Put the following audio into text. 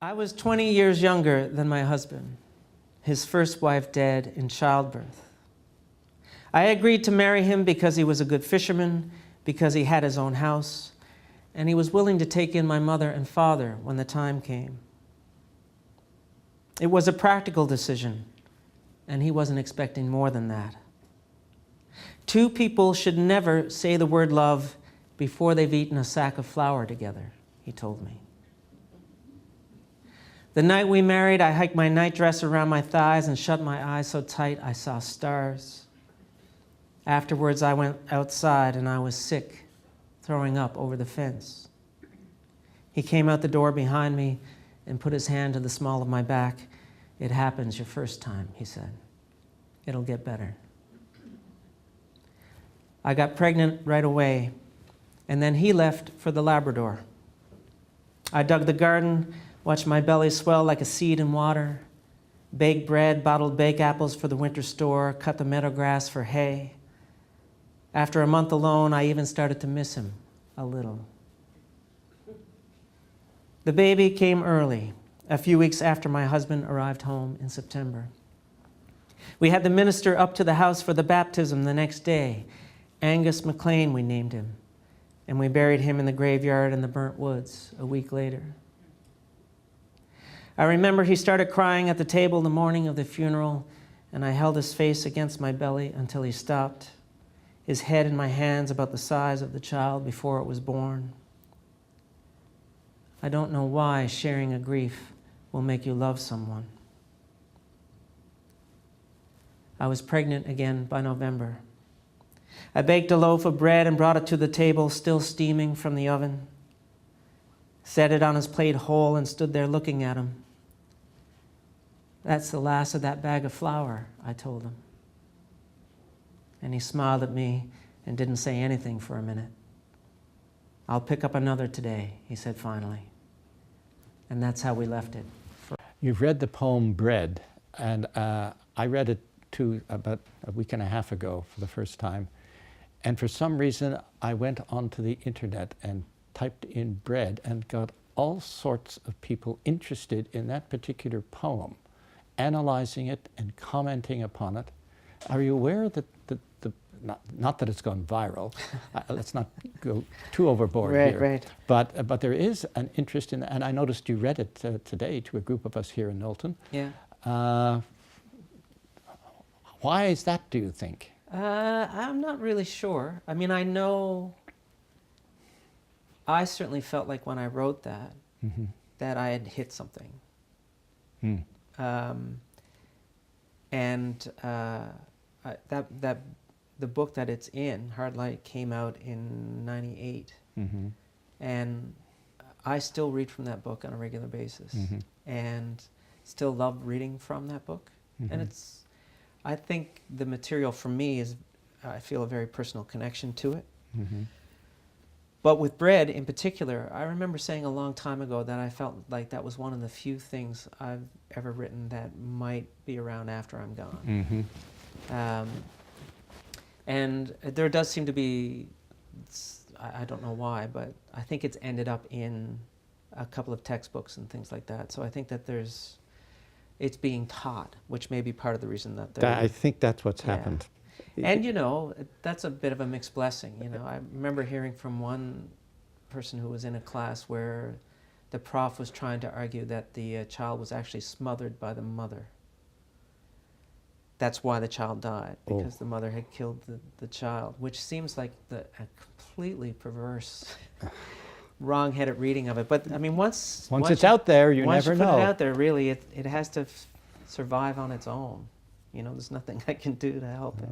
I was 20 years younger than my husband, his first wife dead in childbirth. I agreed to marry him because he was a good fisherman, because he had his own house, and he was willing to take in my mother and father when the time came. It was a practical decision, and he wasn't expecting more than that. Two people should never say the word love before they've eaten a sack of flour together, he told me. The night we married, I hiked my nightdress around my thighs and shut my eyes so tight I saw stars. Afterwards, I went outside and I was sick, throwing up over the fence. He came out the door behind me and put his hand to the small of my back. "It happens your first time," he said. "It'll get better." I got pregnant right away, and then he left for the Labrador. I dug the garden, watched my belly swell like a seed in water, baked bread, bottled bake apples for the winter store, cut the meadow grass for hay. After a month alone, I even started to miss him a little. The baby came early, a few weeks after my husband arrived home in September. We had the minister up to the house for the baptism the next day. Angus McLean, we named him, and we buried him in the graveyard in the burnt woods a week later. I remember he started crying at the table the morning of the funeral, and I held his face against my belly until he stopped, his head in my hands about the size of the child before it was born. I don't know why sharing a grief will make you love someone. I was pregnant again by November. I baked a loaf of bread and brought it to the table, still steaming from the oven. Set it on his plate whole and stood there looking at him. "That's the last of that bag of flour," I told him. And he smiled at me and didn't say anything for a minute. "I'll pick up another today," he said finally. And that's how we left it. You've read the poem Bread, and I read it too about a week and a half ago for the first time. And for some reason, I went onto the internet and typed in bread and got all sorts of people interested in that particular poem, analyzing it and commenting upon it. Are you aware that not that it's gone viral, let's not go too overboard here, Right. but there is an interest in, and I noticed you read it today to a group of us here in Knowlton. Yeah. Why is that, do you think? I'm not really sure. I mean, I know, I certainly felt like when I wrote that, that I had hit something. The book that it's in, Hard Light, came out in '98. And I still read from that book on a regular basis and still love reading from that book. And I think the material for me is, I feel a very personal connection to it. But with Bread in particular, I remember saying a long time ago that I felt like that was one of the few things I've ever written that might be around after I'm gone. And there does seem to be, I don't know why, but I think it's ended up in a couple of textbooks and things like that. So I think that it's being taught, which may be part of the reason that I think that's what's happened. And you know, that's a bit of a mixed blessing. You know, I remember hearing from one person who was in a class where the prof was trying to argue that the child was actually smothered by the mother. That's why the child died, because the mother had killed the child, which seems like a completely perverse, wrong-headed reading of it. But I mean, once it's out there, you never know. Once you put it out there, really, it has to survive on its own. You know, there's nothing I can do to help it.